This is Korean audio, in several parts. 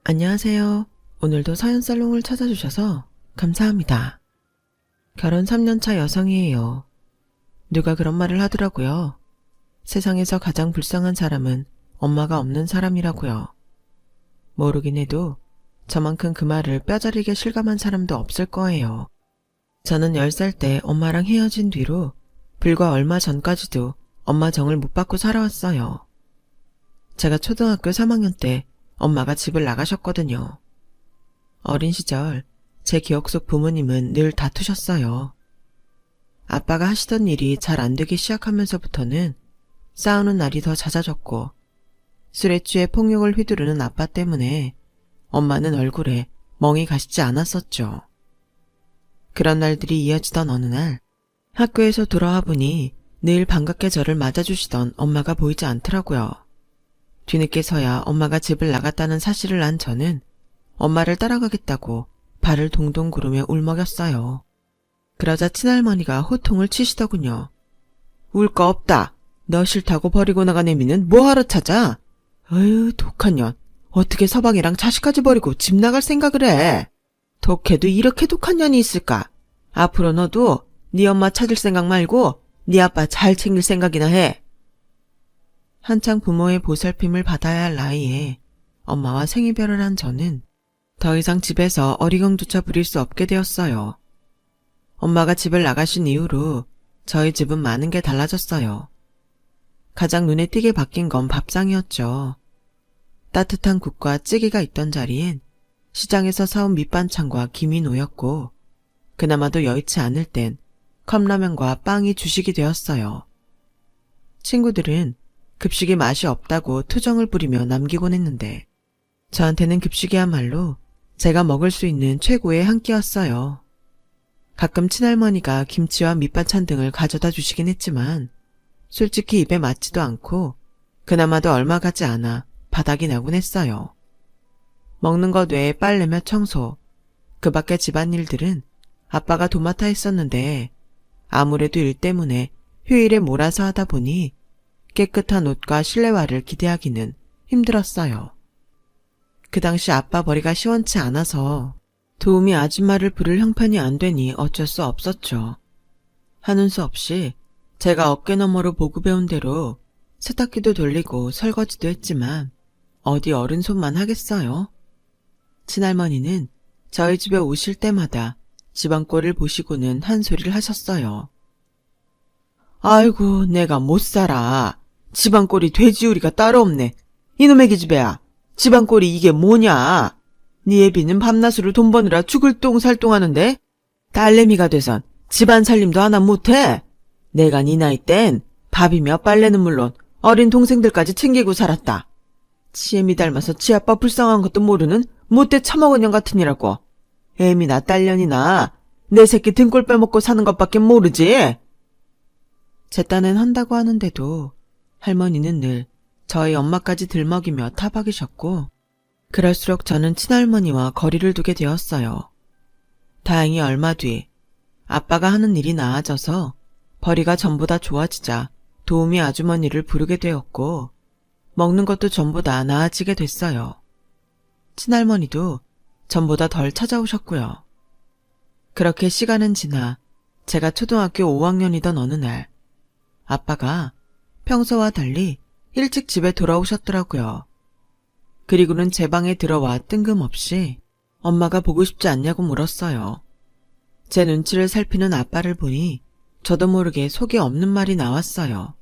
안녕하세요. 오늘도 서연살롱을 찾아주셔서 감사합니다. 결혼 3년차 여성이에요. 누가 그런 말을 하더라고요. 세상에서 가장 불쌍한 사람은 엄마가 없는 사람이라고요. 모르긴 해도 저만큼 그 말을 뼈저리게 실감한 사람도 없을 거예요. 저는 10살 때 엄마랑 헤어진 뒤로 불과 얼마 전까지도 엄마 정을 못 받고 살아왔어요. 제가 초등학교 3학년 때 엄마가 집을 나가셨거든요. 어린 시절 제 기억 속 부모님은 늘 다투셨어요. 아빠가 하시던 일이 잘 안 되기 시작하면서부터는 싸우는 날이 더 잦아졌고 술에 취해 폭력을 휘두르는 아빠 때문에 엄마는 얼굴에 멍이 가시지 않았었죠. 그런 날들이 이어지던 어느 날 학교에서 돌아와 보니 늘 반갑게 저를 맞아주시던 엄마가 보이지 않더라고요. 뒤늦게서야 엄마가 집을 나갔다는 사실을 안 저는 엄마를 따라가겠다고 발을 동동 구르며 울먹였어요. 그러자 친할머니가 호통을 치시더군요. 울 거 없다. 너 싫다고 버리고 나간 애미는 뭐하러 찾아? 어휴, 독한 년. 어떻게 서방이랑 자식까지 버리고 집 나갈 생각을 해? 독해도 이렇게 독한 년이 있을까? 앞으로 너도 네 엄마 찾을 생각 말고 네 아빠 잘 챙길 생각이나 해. 한창 부모의 보살핌을 받아야 할 나이에 엄마와 생이별을 한 저는 더 이상 집에서 어리광조차 부릴 수 없게 되었어요. 엄마가 집을 나가신 이후로 저희 집은 많은 게 달라졌어요. 가장 눈에 띄게 바뀐 건 밥상이었죠. 따뜻한 국과 찌개가 있던 자리엔 시장에서 사온 밑반찬과 김이 놓였고 그나마도 여의치 않을 땐 컵라면과 빵이 주식이 되었어요. 친구들은 급식이 맛이 없다고 투정을 부리며 남기곤 했는데 저한테는 급식이야말로 제가 먹을 수 있는 최고의 한 끼였어요. 가끔 친할머니가 김치와 밑반찬 등을 가져다 주시긴 했지만 솔직히 입에 맞지도 않고 그나마도 얼마 가지 않아 바닥이 나곤 했어요. 먹는 것 외에 빨래며 청소, 그 밖의 집안일들은 아빠가 도맡아 했었는데 아무래도 일 때문에 휴일에 몰아서 하다 보니 깨끗한 옷과 실내화를 기대하기는 힘들었어요. 그 당시 아빠 머리가 시원치 않아서 도우미 아줌마를 부를 형편이 안 되니 어쩔 수 없었죠. 하는 수 없이 제가 어깨너머로 보고 배운 대로 세탁기도 돌리고 설거지도 했지만 어디 어른 손만 하겠어요? 친할머니는 저희 집에 오실 때마다 집안 꼴을 보시고는 한 소리를 하셨어요. 아이고, 내가 못 살아. 집안 꼴이 돼지우리가 따로 없네. 이놈의 기집애야. 집안 꼴이 이게 뭐냐? 네 애비는 밤낮으로 돈 버느라 죽을 똥살똥하는데 딸내미가 돼선 집안 살림도 하나 못해. 내가 네 나이 땐 밥이며 빨래는 물론 어린 동생들까지 챙기고 살았다. 치애미 닮아서 지 아빠 불쌍한 것도 모르는 못돼 처먹은 년 같으니라고. 애미나 딸년이나 내 새끼 등골 빼먹고 사는 것밖에 모르지. 제 딴엔 한다고 하는데도 할머니는 늘 저희 엄마까지 들먹이며 타박이셨고 그럴수록 저는 친할머니와 거리를 두게 되었어요. 다행히 얼마 뒤 아빠가 하는 일이 나아져서 벌이가 전보다 좋아지자 도우미 아주머니를 부르게 되었고 먹는 것도 전보다 나아지게 됐어요. 친할머니도 전보다 덜 찾아오셨고요. 그렇게 시간은 지나 제가 초등학교 5학년이던 어느 날 아빠가 평소와 달리 일찍 집에 돌아오셨더라고요. 그리고는 제 방에 들어와 뜬금없이 엄마가 보고 싶지 않냐고 물었어요. 제 눈치를 살피는 아빠를 보니 저도 모르게 속에 없는 말이 나왔어요.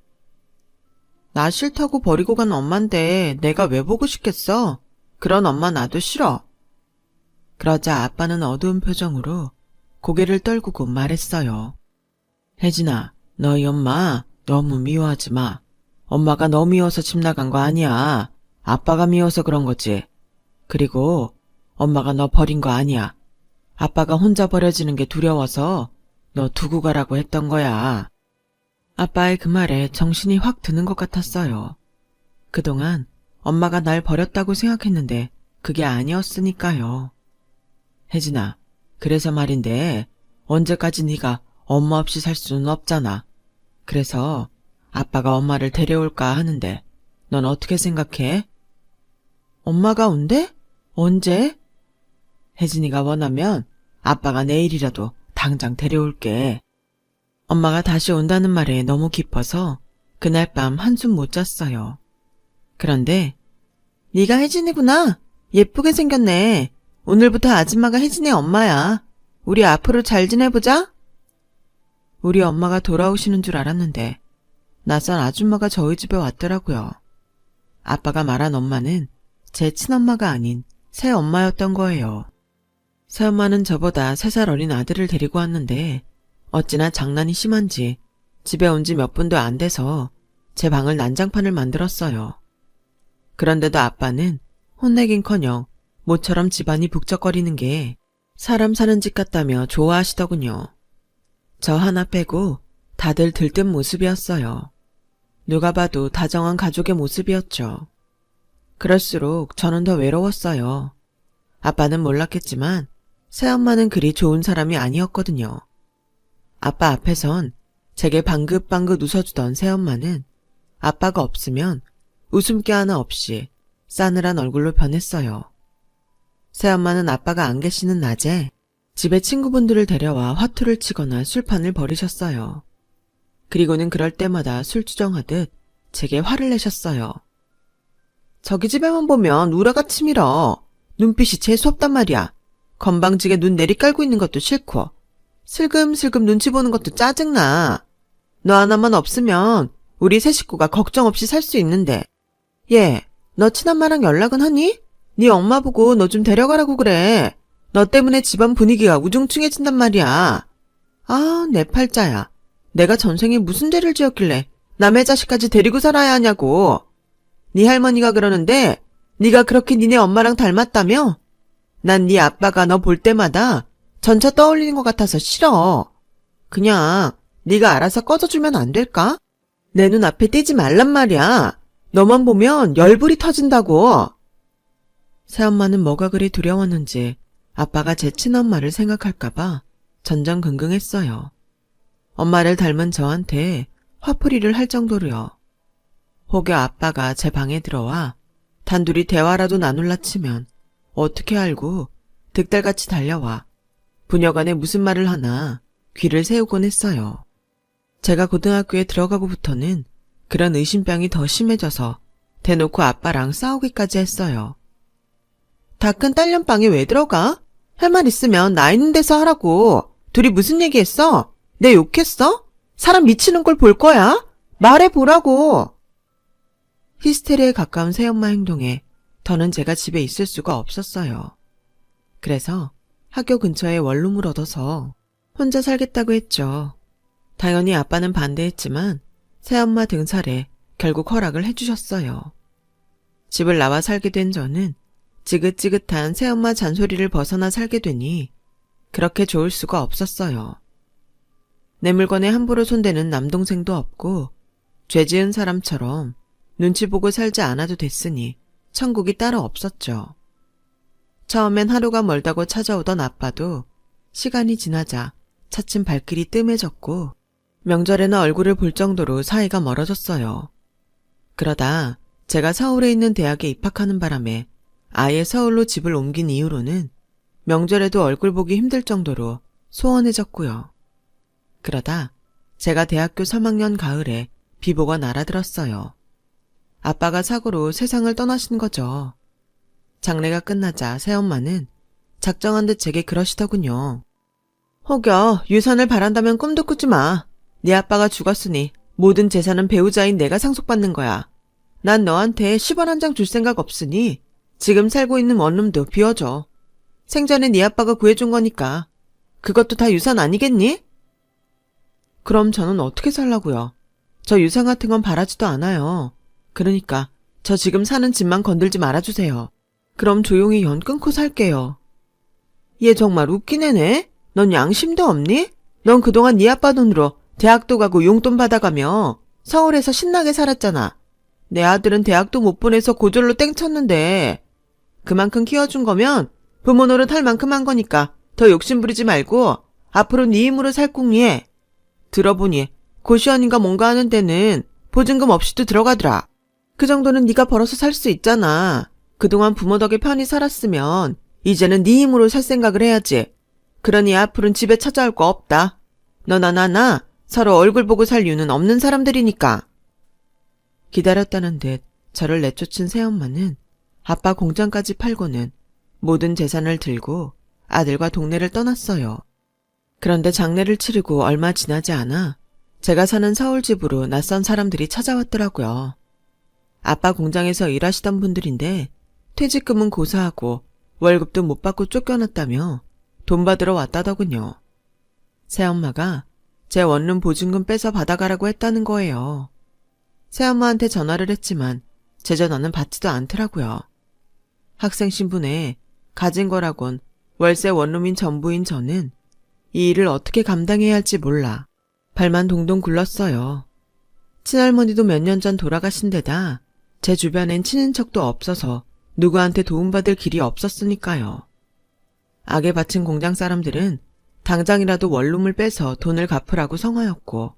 나 싫다고 버리고 간 엄만데 내가 왜 보고 싶겠어? 그런 엄마 나도 싫어. 그러자 아빠는 어두운 표정으로 고개를 떨구고 말했어요. 혜진아, 너희 엄마 너무 미워하지 마. 엄마가 너 미워서 집 나간 거 아니야. 아빠가 미워서 그런 거지. 그리고 엄마가 너 버린 거 아니야. 아빠가 혼자 버려지는 게 두려워서 너 두고 가라고 했던 거야. 아빠의 그 말에 정신이 확 드는 것 같았어요. 그동안 엄마가 날 버렸다고 생각했는데 그게 아니었으니까요. 혜진아, 그래서 말인데 언제까지 네가 엄마 없이 살 수는 없잖아. 그래서 아빠가 엄마를 데려올까 하는데 넌 어떻게 생각해? 엄마가 온대? 언제? 혜진이가 원하면 아빠가 내일이라도 당장 데려올게. 엄마가 다시 온다는 말에 너무 기뻐서 그날 밤 한숨 못 잤어요. 그런데 네가 혜진이구나. 예쁘게 생겼네. 오늘부터 아줌마가 혜진의 엄마야. 우리 앞으로 잘 지내보자. 우리 엄마가 돌아오시는 줄 알았는데 낯선 아줌마가 저희 집에 왔더라고요. 아빠가 말한 엄마는 제 친엄마가 아닌 새엄마였던 거예요. 새엄마는 저보다 3살 어린 아들을 데리고 왔는데 어찌나 장난이 심한지 집에 온 지 몇 분도 안 돼서 제 방을 난장판을 만들었어요. 그런데도 아빠는 혼내긴커녕 모처럼 집안이 북적거리는 게 사람 사는 집 같다며 좋아하시더군요. 저 하나 빼고 다들 들뜬 모습이었어요. 누가 봐도 다정한 가족의 모습이었죠. 그럴수록 저는 더 외로웠어요. 아빠는 몰랐겠지만 새엄마는 그리 좋은 사람이 아니었거든요. 아빠 앞에선 제게 방긋방긋 웃어주던 새엄마는 아빠가 없으면 웃음기 하나 없이 싸늘한 얼굴로 변했어요. 새엄마는 아빠가 안 계시는 낮에 집에 친구분들을 데려와 화투를 치거나 술판을 벌이셨어요. 그리고는 그럴 때마다 술주정하듯 제게 화를 내셨어요. 저기 집에만 보면 우라가 치밀어. 눈빛이 재수없단 말이야. 건방지게 눈 내리깔고 있는 것도 싫고 슬금슬금 눈치 보는 것도 짜증나. 너 하나만 없으면 우리 세 식구가 걱정 없이 살 수 있는데. 얘, 너 친엄마랑 연락은 하니? 네 엄마 보고 너 좀 데려가라고 그래. 너 때문에 집안 분위기가 우중충해진단 말이야. 아, 내 팔자야. 내가 전생에 무슨 죄를 지었길래 남의 자식까지 데리고 살아야 하냐고. 네 할머니가 그러는데 네가 그렇게 니네 엄마랑 닮았다며? 난 네 아빠가 너 볼 때마다 전차 떠올리는 것 같아서 싫어. 그냥 네가 알아서 꺼져주면 안 될까? 내 눈앞에 띄지 말란 말이야. 너만 보면 열불이 터진다고. 새엄마는 뭐가 그리 두려웠는지 아빠가 제 친엄마를 생각할까봐 전전긍긍했어요. 엄마를 닮은 저한테 화풀이를 할 정도로요. 혹여 아빠가 제 방에 들어와 단둘이 대화라도 나눌라 치면 어떻게 알고 득달같이 달려와 부녀간에 무슨 말을 하나 귀를 세우곤 했어요. 제가 고등학교에 들어가고부터는 그런 의심병이 더 심해져서 대놓고 아빠랑 싸우기까지 했어요. 다 큰 딸년방에 왜 들어가? 할 말 있으면 나 있는 데서 하라고. 둘이 무슨 얘기했어? 내 욕했어? 사람 미치는 걸 볼 거야? 말해보라고. 히스테리에 가까운 새엄마 행동에 더는 제가 집에 있을 수가 없었어요. 그래서 학교 근처에 원룸을 얻어서 혼자 살겠다고 했죠. 당연히 아빠는 반대했지만 새엄마 등살에 결국 허락을 해주셨어요. 집을 나와 살게 된 저는 지긋지긋한 새엄마 잔소리를 벗어나 살게 되니 그렇게 좋을 수가 없었어요. 내 물건에 함부로 손대는 남동생도 없고 죄 지은 사람처럼 눈치 보고 살지 않아도 됐으니 천국이 따로 없었죠. 처음엔 하루가 멀다고 찾아오던 아빠도 시간이 지나자 차츰 발길이 뜸해졌고 명절에는 얼굴을 볼 정도로 사이가 멀어졌어요. 그러다 제가 서울에 있는 대학에 입학하는 바람에 아예 서울로 집을 옮긴 이후로는 명절에도 얼굴 보기 힘들 정도로 소원해졌고요. 그러다 제가 대학교 3학년 가을에 비보가 날아들었어요. 아빠가 사고로 세상을 떠나신 거죠. 장례가 끝나자 새엄마는 작정한 듯 제게 그러시더군요. 혹여 유산을 바란다면 꿈도 꾸지 마. 네 아빠가 죽었으니 모든 재산은 배우자인 내가 상속받는 거야. 난 너한테 10원 한 장 줄 생각 없으니 지금 살고 있는 원룸도 비워줘. 생전에 네 아빠가 구해준 거니까. 그것도 다 유산 아니겠니? 그럼 저는 어떻게 살라고요? 저 유산 같은 건 바라지도 않아요. 그러니까 저 지금 사는 집만 건들지 말아주세요. 그럼 조용히 연 끊고 살게요. 얘 정말 웃긴 애네? 넌 양심도 없니? 넌 그동안 네 아빠 돈으로 대학도 가고 용돈 받아가며 서울에서 신나게 살았잖아. 내 아들은 대학도 못 보내서 고졸로 땡쳤는데 그만큼 키워준 거면 부모 노릇 할 만큼 한 거니까 더 욕심부리지 말고 앞으로 네 힘으로 살 궁리해. 들어보니 고시원인가 뭔가 하는 데는 보증금 없이도 들어가더라. 그 정도는 네가 벌어서 살 수 있잖아. 그동안 부모 덕에 편히 살았으면 이제는 네 힘으로 살 생각을 해야지. 그러니 앞으로는 집에 찾아올 거 없다. 너나 나나 서로 얼굴 보고 살 이유는 없는 사람들이니까. 기다렸다는 듯 저를 내쫓은 새엄마는 아빠 공장까지 팔고는 모든 재산을 들고 아들과 동네를 떠났어요. 그런데 장례를 치르고 얼마 지나지 않아 제가 사는 서울 집으로 낯선 사람들이 찾아왔더라고요. 아빠 공장에서 일하시던 분들인데 퇴직금은 고사하고 월급도 못 받고 쫓겨났다며 돈 받으러 왔다더군요. 새엄마가 제 원룸 보증금 빼서 받아가라고 했다는 거예요. 새엄마한테 전화를 했지만 제 전화는 받지도 않더라고요. 학생 신분에 가진 거라곤 월세 원룸인 전부인 저는 이 일을 어떻게 감당해야 할지 몰라 발만 동동 굴렀어요. 친할머니도 몇 년 전 돌아가신 데다 제 주변엔 친인척도 없어서 누구한테 도움받을 길이 없었으니까요. 악에 바친 공장 사람들은 당장이라도 원룸을 빼서 돈을 갚으라고 성화였고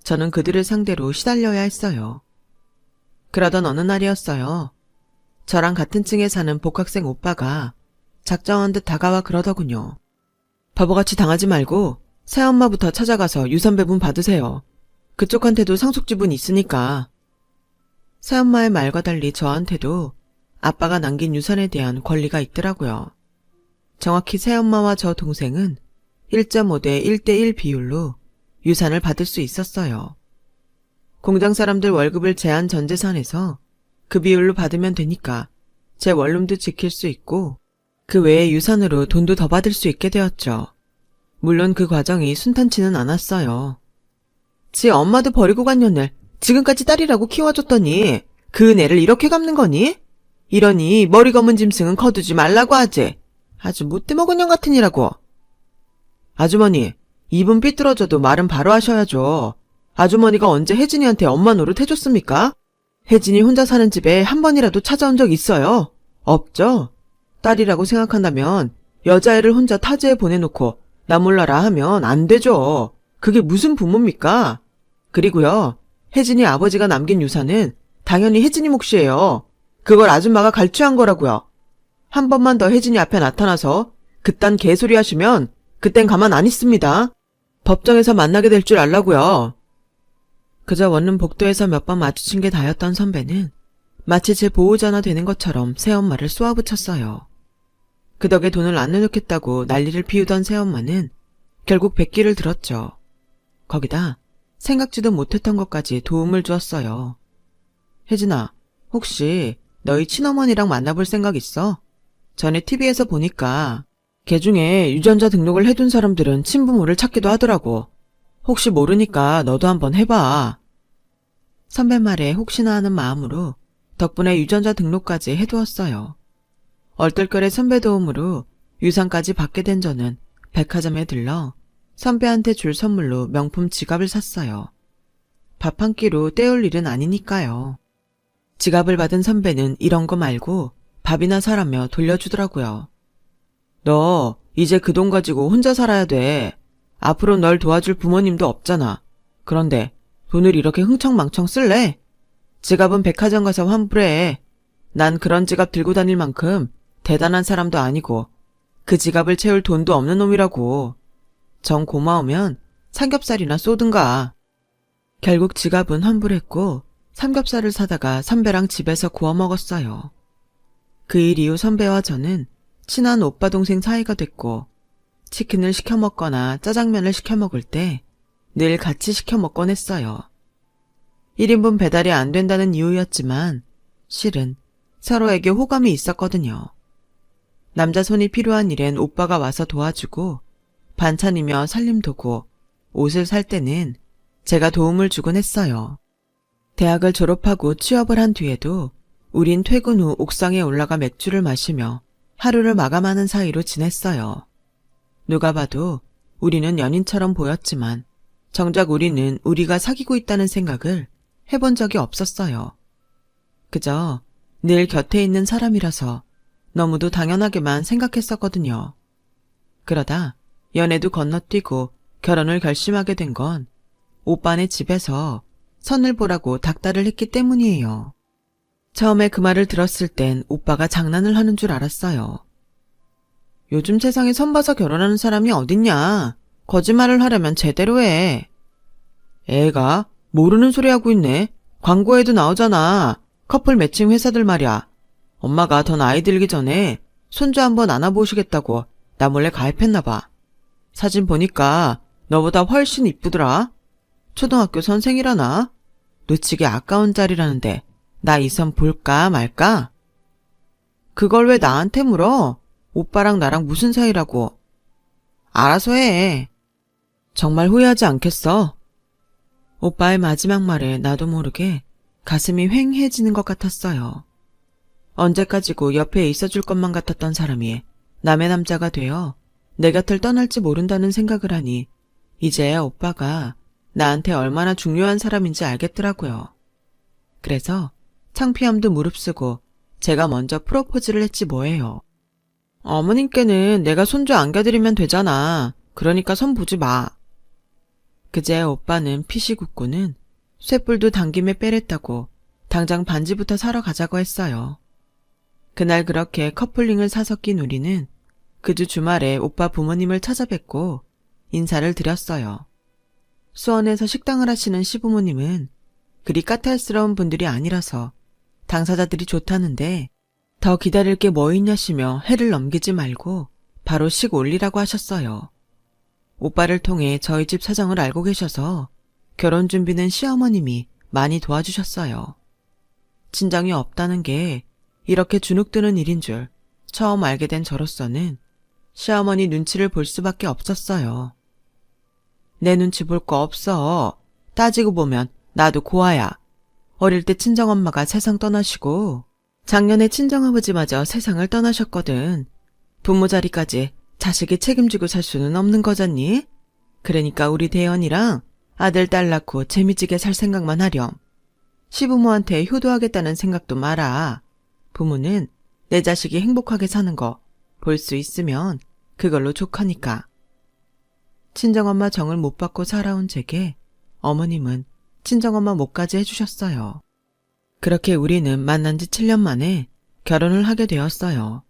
저는 그들을 상대로 시달려야 했어요. 그러던 어느 날이었어요. 저랑 같은 층에 사는 복학생 오빠가 작정한 듯 다가와 그러더군요. 바보같이 당하지 말고 새엄마부터 찾아가서 유산 배분 받으세요. 그쪽한테도 상속지분 있으니까. 새엄마의 말과 달리 저한테도 아빠가 남긴 유산에 대한 권리가 있더라고요. 정확히 새엄마와 저 동생은 1.5대 1대1 비율로 유산을 받을 수 있었어요. 공장 사람들 월급을 제한 전 재산에서 그 비율로 받으면 되니까 제 원룸도 지킬 수 있고 그 외에 유산으로 돈도 더 받을 수 있게 되었죠. 물론 그 과정이 순탄치는 않았어요. 지 엄마도 버리고 간 년을 지금까지 딸이라고 키워줬더니 그 은혜를 이렇게 갚는 거니? 이러니 머리 검은 짐승은 거두지 말라고 하지. 아주 못돼 먹은 년 같은 이라고. 아주머니, 입은 삐뚤어져도 말은 바로 하셔야죠. 아주머니가 언제 혜진이한테 엄마 노릇 해줬습니까? 혜진이 혼자 사는 집에 한 번이라도 찾아온 적 있어요? 없죠? 딸이라고 생각한다면 여자애를 혼자 타지에 보내놓고 나 몰라라 하면 안 되죠. 그게 무슨 부모입니까? 그리고요, 혜진이 아버지가 남긴 유산은 당연히 혜진이 몫이에요. 그걸 아줌마가 갈취한 거라고요. 한 번만 더 혜진이 앞에 나타나서 그딴 개소리 하시면 그땐 가만 안 있습니다. 법정에서 만나게 될 줄 알라고요. 그저 원룸 복도에서 몇 번 마주친 게 다였던 선배는 마치 제 보호자나 되는 것처럼 새엄마를 쏘아붙였어요. 그 덕에 돈을 안 내놓겠다고 난리를 피우던 새엄마는 결국 백기를 들었죠. 거기다 생각지도 못했던 것까지 도움을 주었어요. 혜진아, 혹시 너희 친어머니랑 만나볼 생각 있어? 전에 TV에서 보니까 걔 중에 유전자 등록을 해둔 사람들은 친부모를 찾기도 하더라고. 혹시 모르니까 너도 한번 해봐. 선배 말에 혹시나 하는 마음으로 덕분에 유전자 등록까지 해두었어요. 얼떨결에 선배 도움으로 유산까지 받게 된 저는 백화점에 들러 선배한테 줄 선물로 명품 지갑을 샀어요. 밥 한 끼로 때울 일은 아니니까요. 지갑을 받은 선배는 이런 거 말고 밥이나 사라며 돌려주더라고요. 너 이제 그 돈 가지고 혼자 살아야 돼. 앞으로 널 도와줄 부모님도 없잖아. 그런데 돈을 이렇게 흥청망청 쓸래? 지갑은 백화점 가서 환불해. 난 그런 지갑 들고 다닐 만큼 대단한 사람도 아니고 그 지갑을 채울 돈도 없는 놈이라고. 정 고마우면 삼겹살이나 쏘든가. 결국 지갑은 환불했고 삼겹살을 사다가 선배랑 집에서 구워 먹었어요. 그 일 이후 선배와 저는 친한 오빠 동생 사이가 됐고 치킨을 시켜 먹거나 짜장면을 시켜 먹을 때 늘 같이 시켜 먹곤 했어요. 1인분 배달이 안 된다는 이유였지만 실은 서로에게 호감이 있었거든요. 남자 손이 필요한 일엔 오빠가 와서 도와주고 반찬이며 살림도구, 옷을 살 때는 제가 도움을 주곤 했어요. 대학을 졸업하고 취업을 한 뒤에도 우린 퇴근 후 옥상에 올라가 맥주를 마시며 하루를 마감하는 사이로 지냈어요. 누가 봐도 우리는 연인처럼 보였지만 정작 우리는 우리가 사귀고 있다는 생각을 해본 적이 없었어요. 그저 늘 곁에 있는 사람이라서 너무도 당연하게만 생각했었거든요. 그러다 연애도 건너뛰고 결혼을 결심하게 된 건 오빠네 집에서 선을 보라고 닥달을 했기 때문이에요. 처음에 그 말을 들었을 땐 오빠가 장난을 하는 줄 알았어요. 요즘 세상에 선 봐서 결혼하는 사람이 어딨냐. 거짓말을 하려면 제대로 해. 애가 모르는 소리 하고 있네. 광고에도 나오잖아. 커플 매칭 회사들 말이야. 엄마가 더 나이 들기 전에 손주 한번 안아보시겠다고 나 몰래 가입했나 봐. 사진 보니까 너보다 훨씬 이쁘더라. 초등학교 선생이라나? 놓치기 아까운 자리라는데 나 이 선 볼까 말까? 그걸 왜 나한테 물어? 오빠랑 나랑 무슨 사이라고. 알아서 해. 정말 후회하지 않겠어? 오빠의 마지막 말에 나도 모르게 가슴이 휑해지는 것 같았어요. 언제까지고 옆에 있어줄 것만 같았던 사람이 남의 남자가 되어 내 곁을 떠날지 모른다는 생각을 하니 이제야 오빠가 나한테 얼마나 중요한 사람인지 알겠더라고요. 그래서 창피함도 무릅쓰고 제가 먼저 프로포즈를 했지 뭐예요. 어머님께는 내가 손주 안겨드리면 되잖아. 그러니까 손 보지 마. 그제 오빠는 피식 웃고는 쇳불도 당김에 빼랬다고 당장 반지부터 사러 가자고 했어요. 그날 그렇게 커플링을 사서 낀 우리는 그 주 주말에 오빠 부모님을 찾아뵙고 인사를 드렸어요. 수원에서 식당을 하시는 시부모님은 그리 까탈스러운 분들이 아니라서 당사자들이 좋다는데 더 기다릴 게 뭐 있냐시며 해를 넘기지 말고 바로 식 올리라고 하셨어요. 오빠를 통해 저희 집 사정을 알고 계셔서 결혼 준비는 시어머님이 많이 도와주셨어요. 친정이 없다는 게 이렇게 주눅드는 일인 줄 처음 알게 된 저로서는 시어머니 눈치를 볼 수밖에 없었어요. 내 눈치 볼 거 없어. 따지고 보면 나도 고아야. 어릴 때 친정엄마가 세상 떠나시고 작년에 친정아버지마저 세상을 떠나셨거든. 부모 자리까지 자식이 책임지고 살 수는 없는 거잖니? 그러니까 우리 대현이랑 아들 딸 낳고 재미지게 살 생각만 하렴. 시부모한테 효도하겠다는 생각도 마라. 부모는 내 자식이 행복하게 사는 거 볼 수 있으면 그걸로 족하니까. 친정엄마 정을 못 받고 살아온 제게 어머님은 친정엄마 목까지 해주셨어요. 그렇게 우리는 만난 지 7년 만에 결혼을 하게 되었어요.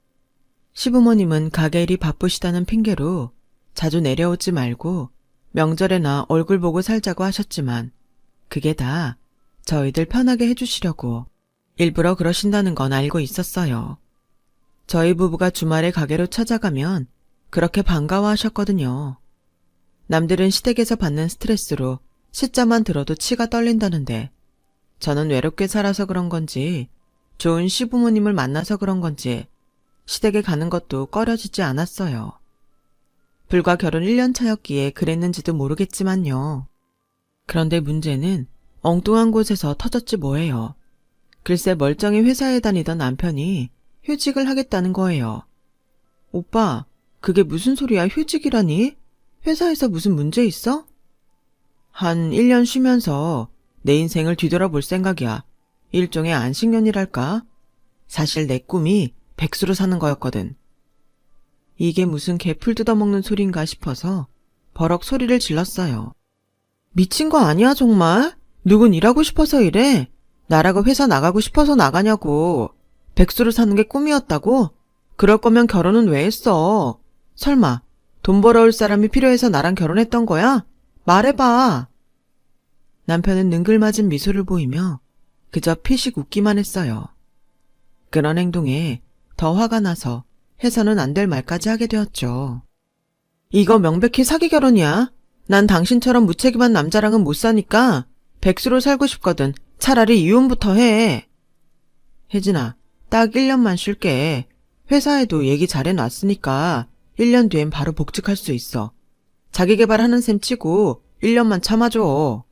시부모님은 가게 일이 바쁘시다는 핑계로 자주 내려오지 말고 명절에나 얼굴 보고 살자고 하셨지만 그게 다 저희들 편하게 해주시려고 일부러 그러신다는 건 알고 있었어요. 저희 부부가 주말에 가게로 찾아가면 그렇게 반가워하셨거든요. 남들은 시댁에서 받는 스트레스로 시자만 들어도 치가 떨린다는데 저는 외롭게 살아서 그런 건지 좋은 시부모님을 만나서 그런 건지 시댁에 가는 것도 꺼려지지 않았어요. 불과 결혼 1년 차였기에 그랬는지도 모르겠지만요. 그런데 문제는 엉뚱한 곳에서 터졌지 뭐예요. 글쎄 멀쩡히 회사에 다니던 남편이 휴직을 하겠다는 거예요. 오빠, 그게 무슨 소리야 휴직이라니? 회사에서 무슨 문제 있어? 한 1년 쉬면서 내 인생을 뒤돌아볼 생각이야. 일종의 안식년이랄까? 사실 내 꿈이 백수로 사는 거였거든. 이게 무슨 개풀 뜯어먹는 소린가 싶어서 버럭 소리를 질렀어요. 미친 거 아니야 정말? 누군 일하고 싶어서 이래? 나라고 회사 나가고 싶어서 나가냐고. 백수로 사는 게 꿈이었다고? 그럴 거면 결혼은 왜 했어? 설마 돈 벌어올 사람이 필요해서 나랑 결혼했던 거야? 말해봐. 남편은 능글맞은 미소를 보이며 그저 피식 웃기만 했어요. 그런 행동에 더 화가 나서 해서는 안 될 말까지 하게 되었죠. 이거 명백히 사기 결혼이야. 난 당신처럼 무책임한 남자랑은 못 사니까 백수로 살고 싶거든. 차라리 이혼부터 해. 혜진아, 딱 1년만 쉴게. 회사에도 얘기 잘해놨으니까 1년 뒤엔 바로 복직할 수 있어. 자기계발하는 셈 치고 1년만 참아줘.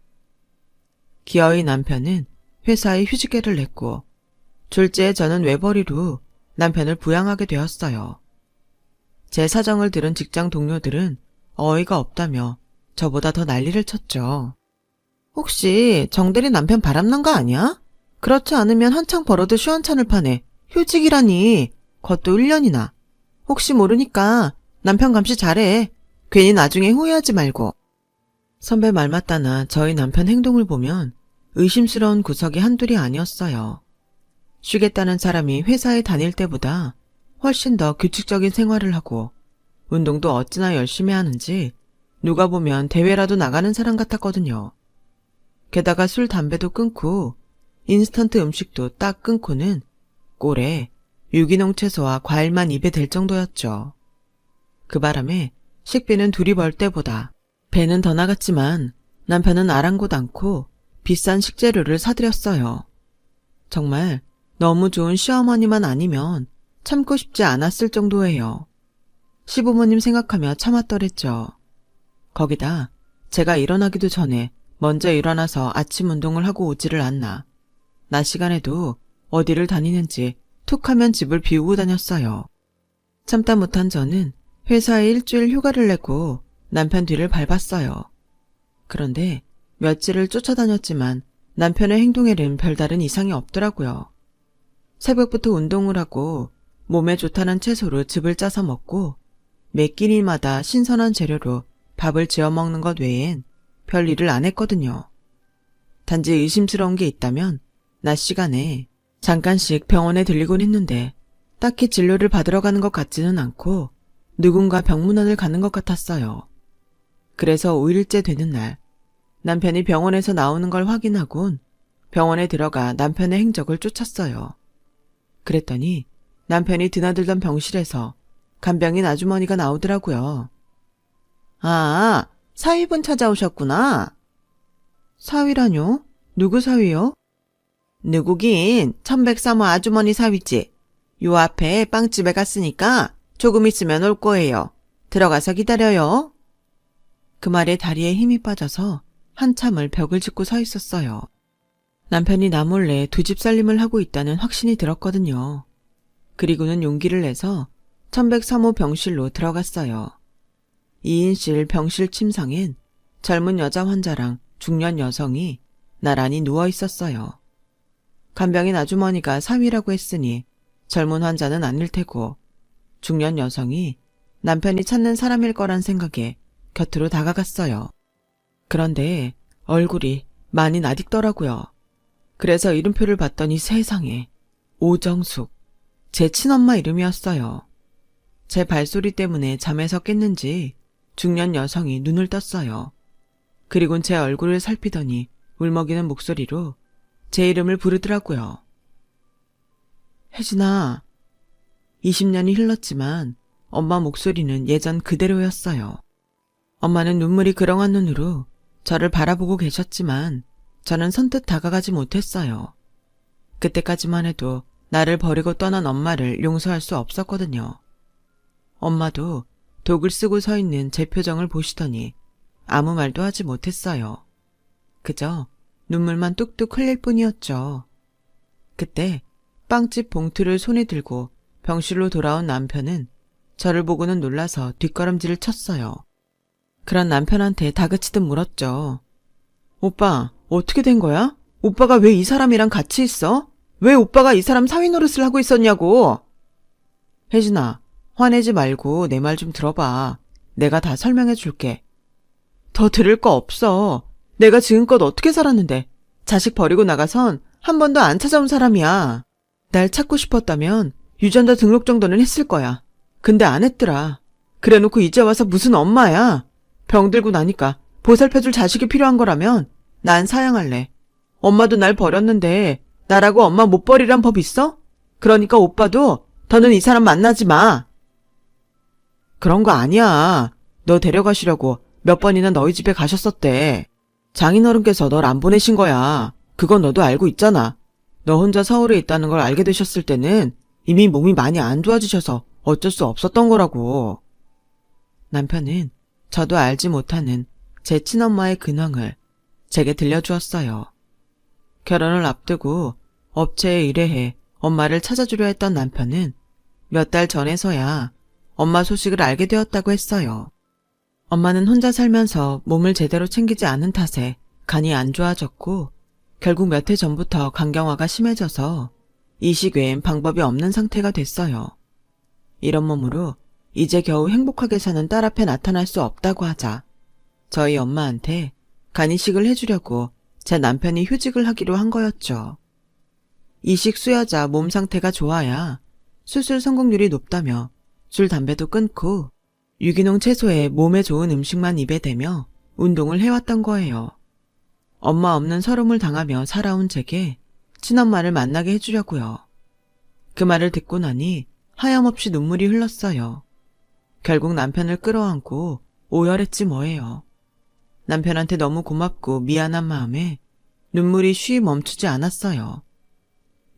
기어이 남편은 회사에 휴직계를 냈고 졸지에 저는 외벌이로 남편을 부양하게 되었어요. 제 사정을 들은 직장 동료들은 어이가 없다며 저보다 더 난리를 쳤죠. 혹시 정대리 남편 바람난 거 아니야? 그렇지 않으면 한창 벌어도 시원찮을 판에 휴직이라니. 그것도 1년이나. 혹시 모르니까 남편 감시 잘해. 괜히 나중에 후회하지 말고. 선배 말 맞다나 저희 남편 행동을 보면 의심스러운 구석이 한둘이 아니었어요. 쉬겠다는 사람이 회사에 다닐 때보다 훨씬 더 규칙적인 생활을 하고 운동도 어찌나 열심히 하는지 누가 보면 대회라도 나가는 사람 같았거든요. 게다가 술, 담배도 끊고 인스턴트 음식도 딱 끊고는 꼴에 유기농 채소와 과일만 입에 댈 정도였죠. 그 바람에 식비는 둘이 벌 때보다 배는 더 나갔지만 남편은 아랑곳 않고 비싼 식재료를 사들였어요. 정말 너무 좋은 시어머니만 아니면 참고 싶지 않았을 정도예요. 시부모님 생각하며 참았더랬죠. 거기다 제가 일어나기도 전에 먼저 일어나서 아침 운동을 하고 오지를 않나. 낮 시간에도 어디를 다니는지 툭 하면 집을 비우고 다녔어요. 참다 못한 저는 회사에 일주일 휴가를 내고 남편 뒤를 밟았어요. 그런데 며칠을 쫓아다녔지만 남편의 행동에는 별다른 이상이 없더라고요. 새벽부터 운동을 하고 몸에 좋다는 채소로 즙을 짜서 먹고 매 끼니마다 신선한 재료로 밥을 지어 먹는 것 외엔 별 일을 안 했거든요. 단지 의심스러운 게 있다면 낮 시간에 잠깐씩 병원에 들리곤 했는데 딱히 진료를 받으러 가는 것 같지는 않고 누군가 병문안을 가는 것 같았어요. 그래서 5일째 되는 날 남편이 병원에서 나오는 걸 확인하곤 병원에 들어가 남편의 행적을 쫓았어요. 그랬더니 남편이 드나들던 병실에서 간병인 아주머니가 나오더라고요. 아, 사위분 찾아오셨구나. 사위라뇨? 누구 사위요? 누구긴 1103호 아주머니 사위지. 요 앞에 빵집에 갔으니까 조금 있으면 올 거예요. 들어가서 기다려요. 그 말에 다리에 힘이 빠져서 한참을 벽을 짚고 서 있었어요. 남편이 나 몰래 두 집 살림을 하고 있다는 확신이 들었거든요. 그리고는 용기를 내서 1103호 병실로 들어갔어요. 2인실 병실 침상엔 젊은 여자 환자랑 중년 여성이 나란히 누워 있었어요. 간병인 아주머니가 사위라고 했으니 젊은 환자는 아닐 테고 중년 여성이 남편이 찾는 사람일 거란 생각에 곁으로 다가갔어요. 그런데 얼굴이 많이 낯익더라고요. 그래서 이름표를 봤더니 세상에 오정숙, 제 친엄마 이름이었어요. 제 발소리 때문에 잠에서 깼는지 중년 여성이 눈을 떴어요. 그리곤 제 얼굴을 살피더니 울먹이는 목소리로 제 이름을 부르더라고요. 혜진아. 20년이 흘렀지만 엄마 목소리는 예전 그대로였어요. 엄마는 눈물이 그렁한 눈으로 저를 바라보고 계셨지만 저는 선뜻 다가가지 못했어요. 그때까지만 해도 나를 버리고 떠난 엄마를 용서할 수 없었거든요. 엄마도 독을 쓰고 서 있는 제 표정을 보시더니 아무 말도 하지 못했어요. 그저 눈물만 뚝뚝 흘릴 뿐이었죠. 그때 빵집 봉투를 손에 들고 병실로 돌아온 남편은 저를 보고는 놀라서 뒷걸음질을 쳤어요. 그런 남편한테 다그치듯 물었죠. 오빠, 어떻게 된 거야? 오빠가 왜 이 사람이랑 같이 있어? 왜 오빠가 이 사람 사위 노릇을 하고 있었냐고? 혜진아, 화내지 말고 내 말 좀 들어봐. 내가 다 설명해 줄게. 더 들을 거 없어. 내가 지금껏 어떻게 살았는데 자식 버리고 나가선 한 번도 안 찾아온 사람이야. 날 찾고 싶었다면 유전자 등록 정도는 했을 거야. 근데 안 했더라. 그래놓고 이제 와서 무슨 엄마야. 병들고 나니까 보살펴줄 자식이 필요한 거라면 난 사양할래. 엄마도 날 버렸는데 나라고 엄마 못 버리란 법 있어? 그러니까 오빠도 더는 이 사람 만나지 마. 그런 거 아니야. 너 데려가시려고 몇 번이나 너희 집에 가셨었대. 장인어른께서 널 안 보내신 거야. 그건 너도 알고 있잖아. 너 혼자 서울에 있다는 걸 알게 되셨을 때는 이미 몸이 많이 안 좋아지셔서 어쩔 수 없었던 거라고. 남편은 저도 알지 못하는 제 친엄마의 근황을 제게 들려주었어요. 결혼을 앞두고 업체에 의뢰해 엄마를 찾아주려 했던 남편은 몇 달 전에서야 엄마 소식을 알게 되었다고 했어요. 엄마는 혼자 살면서 몸을 제대로 챙기지 않은 탓에 간이 안 좋아졌고 결국 몇 해 전부터 간경화가 심해져서 이식 외엔 방법이 없는 상태가 됐어요. 이런 몸으로 이제 겨우 행복하게 사는 딸 앞에 나타날 수 없다고 하자 저희 엄마한테 간이식을 해주려고 제 남편이 휴직을 하기로 한 거였죠. 이식 수여자 몸 상태가 좋아야 수술 성공률이 높다며 술, 담배도 끊고 유기농 채소에 몸에 좋은 음식만 입에 대며 운동을 해왔던 거예요. 엄마 없는 서름을 당하며 살아온 제게 친엄마를 만나게 해주려고요. 그 말을 듣고 나니 하염없이 눈물이 흘렀어요. 결국 남편을 끌어안고 오열했지 뭐예요. 남편한테 너무 고맙고 미안한 마음에 눈물이 쉬 멈추지 않았어요.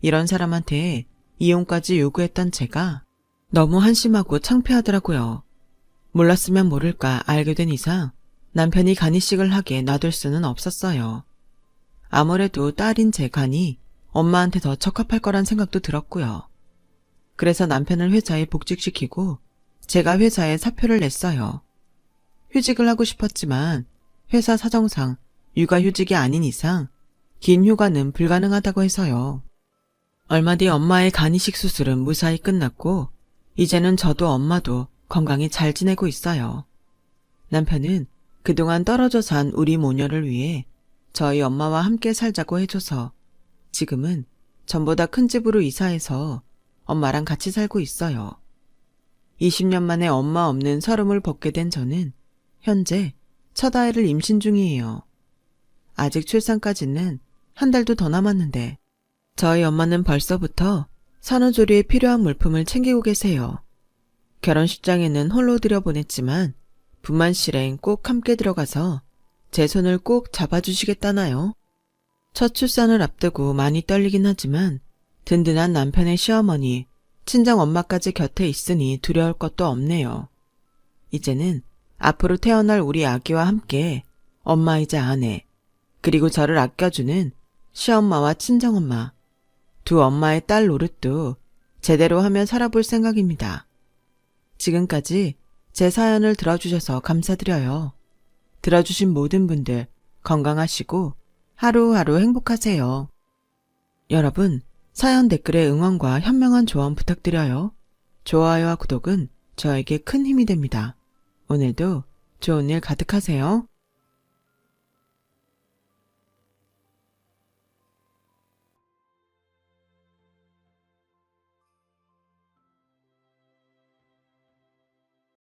이런 사람한테 이혼까지 요구했던 제가 너무 한심하고 창피하더라고요. 몰랐으면 모를까 알게 된 이상 남편이 간이식을 하게 놔둘 수는 없었어요. 아무래도 딸인 제 간이 엄마한테 더 적합할 거란 생각도 들었고요. 그래서 남편을 회사에 복직시키고 제가 회사에 사표를 냈어요. 휴직을 하고 싶었지만 회사 사정상 육아휴직이 아닌 이상 긴 휴가는 불가능하다고 해서요. 얼마 뒤 엄마의 간이식 수술은 무사히 끝났고 이제는 저도 엄마도 건강히 잘 지내고 있어요. 남편은 그동안 떨어져 산 우리 모녀를 위해 저희 엄마와 함께 살자고 해줘서 지금은 전보다 큰 집으로 이사해서 엄마랑 같이 살고 있어요. 20년 만에 엄마 없는 서름을 벗게 된 저는 현재 첫 아이를 임신 중이에요. 아직 출산까지는 한 달도 더 남았는데 저희 엄마는 벌써부터 산후조리에 필요한 물품을 챙기고 계세요. 결혼식장에는 홀로 들여보냈지만 분만실엔 꼭 함께 들어가서 제 손을 꼭 잡아주시겠다나요? 첫 출산을 앞두고 많이 떨리긴 하지만 든든한 남편의 시어머니, 친정엄마까지 곁에 있으니 두려울 것도 없네요. 이제는 앞으로 태어날 우리 아기와 함께 엄마이자 아내, 그리고 저를 아껴주는 시엄마와 친정엄마, 두 엄마의 딸 노릇도 제대로 하며 살아볼 생각입니다. 지금까지 제 사연을 들어주셔서 감사드려요. 들어주신 모든 분들 건강하시고 하루하루 행복하세요. 여러분, 사연 댓글에 응원과 현명한 조언 부탁드려요. 좋아요와 구독은 저에게 큰 힘이 됩니다. 오늘도 좋은 일 가득하세요.